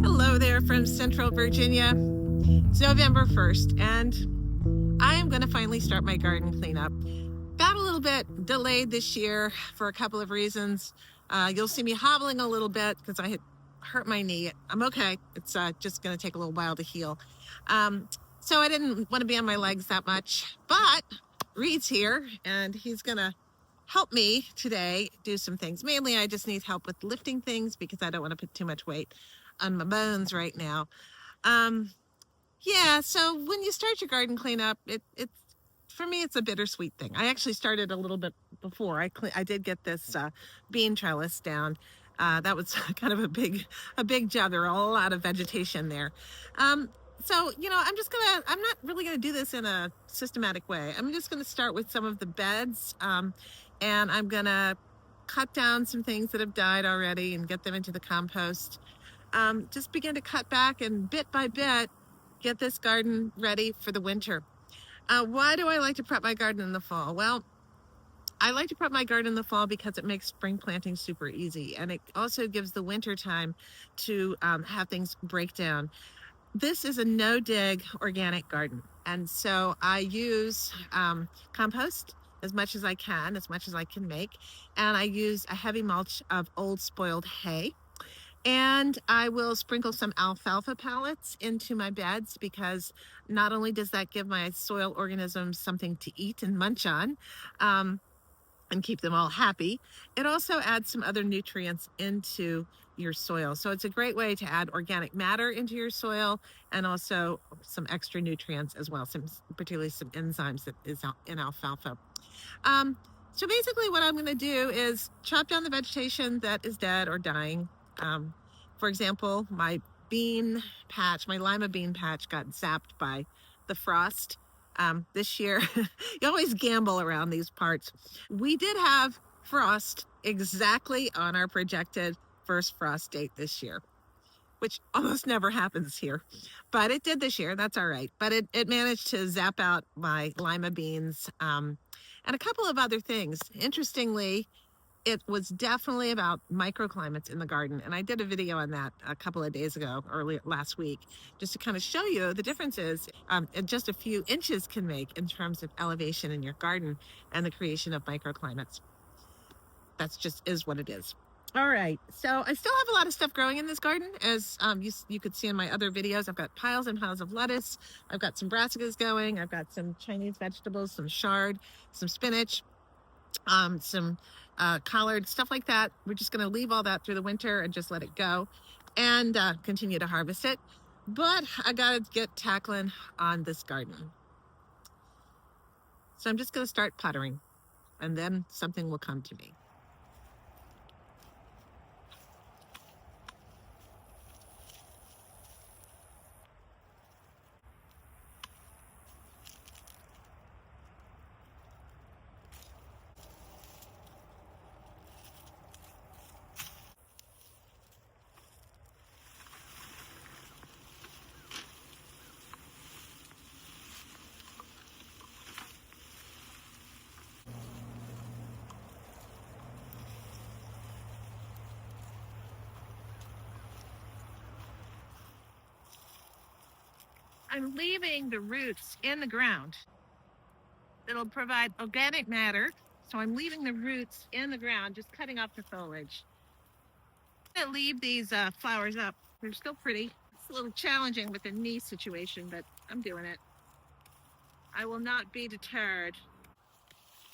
Hello there from Central Virginia. It's November 1st, and I am going to finally start my garden cleanup. Got a little bit delayed this year for a couple of reasons. You'll see me hobbling a little bit because I had hurt my knee. I'm okay. It's just going to take a little while to heal. So I didn't want to be on my legs that much, but Reed's here, and he's going to help me today do some things. Mainly, I just need help with lifting things because I don't want to put too much weight on my bones right now. Yeah, so when you start your garden cleanup, it's for me, it's a bittersweet thing. I actually started a little bit before. I did get this bean trellis down. That was kind of a big job. There were a lot of vegetation there. So, I'm not really gonna do this in a systematic way. I'm just gonna start with some of the beds, and I'm gonna cut down some things that have died already and get them into the compost. Just begin to cut back and bit by bit, get this garden ready for the winter. Why do I like to prep my garden in the fall? Well, I like to prep my garden in the fall because it makes spring planting super easy, and it also gives the winter time to have things break down. This is a no-dig organic garden, and so I use compost as much as I can, as much as I can make, and I use a heavy mulch of old spoiled hay. And I will sprinkle some alfalfa pellets into my beds because not only does that give my soil organisms something to eat and munch on, and keep them all happy, it also adds some other nutrients into your soil. So it's a great way to add organic matter into your soil and also some extra nutrients as well, particularly some enzymes that is in alfalfa. So basically what I'm going to do is chop down the vegetation that is dead or dying. For example, my lima bean patch got zapped by the frost. This year, you always gamble around these parts. We did have frost exactly on our projected first frost date this year, which almost never happens here, but it did this year. That's all right. But it managed to zap out my lima beans, and a couple of other things. Interestingly, it was definitely about microclimates in the garden. And I did a video on that a couple of days ago, early last week, just to kind of show you the differences just a few inches can make in terms of elevation in your garden and the creation of microclimates. That's just is what it is. All right, so I still have a lot of stuff growing in this garden. As you could see in my other videos, I've got piles and piles of lettuce. I've got some brassicas going. I've got some Chinese vegetables, some chard, some spinach, some collard, stuff like that. We're just going to leave all that through the winter and just let it go and continue to harvest it. But I got to get tackling on this garden. So I'm just going to start puttering, and then something will come to me. I'm leaving the roots in the ground. It'll provide organic matter. So I'm leaving the roots in the ground, just cutting off the foliage. I'm gonna leave these flowers up. They're still pretty. It's a little challenging with the knee situation, but I'm doing it. I will not be deterred.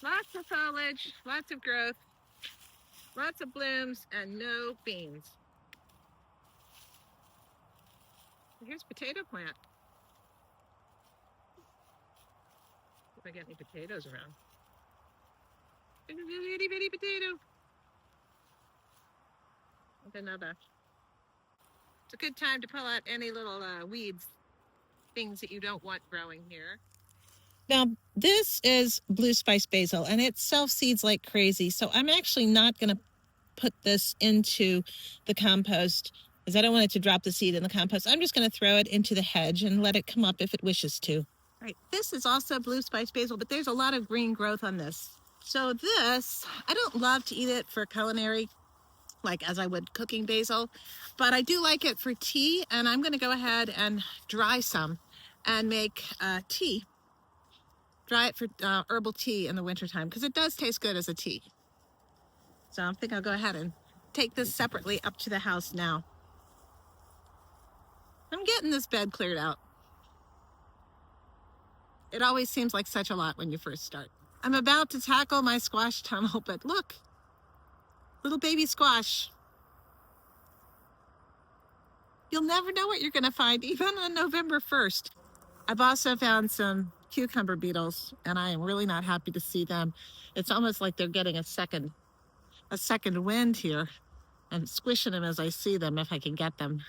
Lots of foliage, lots of growth, lots of blooms, and no beans. Here's potato plant. If I get any potatoes around. There's a itty bitty potato. With another. It's a good time to pull out any little weeds, things that you don't want growing here. Now, this is blue spice basil, and it self-seeds like crazy. So I'm actually not going to put this into the compost because I don't want it to drop the seed in the compost. I'm just going to throw it into the hedge and let it come up if it wishes to. Right, this is also blue spice basil, but there's a lot of green growth on this. So this, I don't love to eat it for culinary like as I would cooking basil, but I do like it for tea, and I'm going to go ahead and dry some and make tea. Dry it for herbal tea in the wintertime because it does taste good as a tea. So I think I'll go ahead and take this separately up to the house now. I'm getting this bed cleared out. It always seems like such a lot when you first start. I'm about to tackle my squash tunnel, but look, little baby squash. You'll never know what you're going to find, even on November 1st. I've also found some cucumber beetles, and I am really not happy to see them. It's almost like they're getting a second wind here. I'm squishing them as I see them, if I can get them.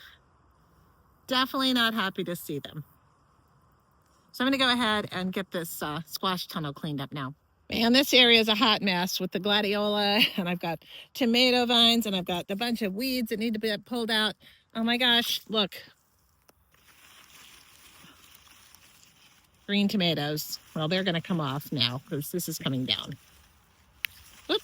Definitely not happy to see them. So I'm going to go ahead and get this squash tunnel cleaned up now. Man, this area is a hot mess with the gladiola, and I've got tomato vines, and I've got a bunch of weeds that need to be pulled out. Oh my gosh, look. Green tomatoes. Well, they're going to come off now because this is coming down. Oop.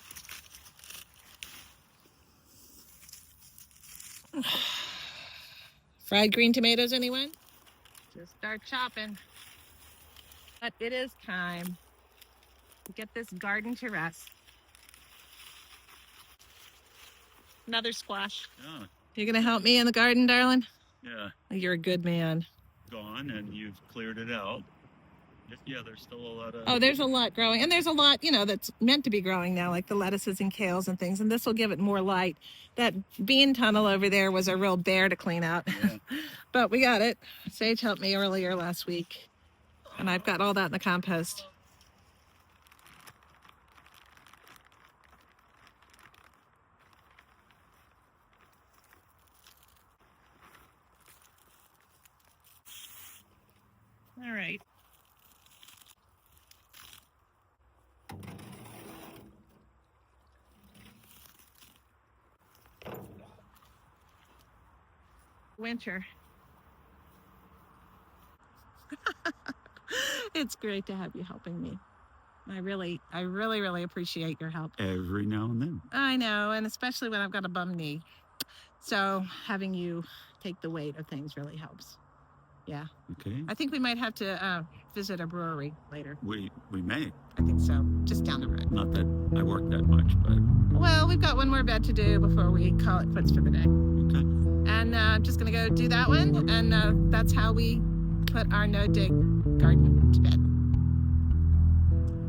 Fried green tomatoes, anyone? Just start chopping. But it is time to get this garden to rest. Another squash. Yeah. You're going to help me in the garden, darling? Yeah. You're a good man. Gone, and you've cleared it out. Yeah, there's still a lot of... Oh, there's a lot growing. And there's a lot, you know, that's meant to be growing now, like the lettuces and kales and things. And this will give it more light. That bean tunnel over there was a real bear to clean out. Yeah. But we got it. Sage helped me earlier last week. And I've got all that in the compost. All right. Winter. It's great to have you helping me. I really appreciate your help. Every now and then. I know, and especially when I've got a bum knee. So having you take the weight of things really helps. Yeah. Okay. I think we might have to visit a brewery later. We may. I think so. Just down the road. Not that I work that much, but... Well, we've got one more bed to do before we call it quits for the day. Okay. And I'm just going to go do that one. And that's how we put our no-dig garden to bed.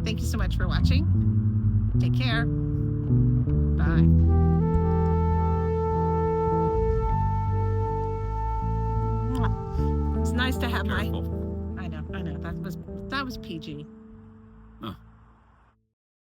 Thank you so much for watching. Take care. Bye. It's nice to have Careful. I know. That was PG.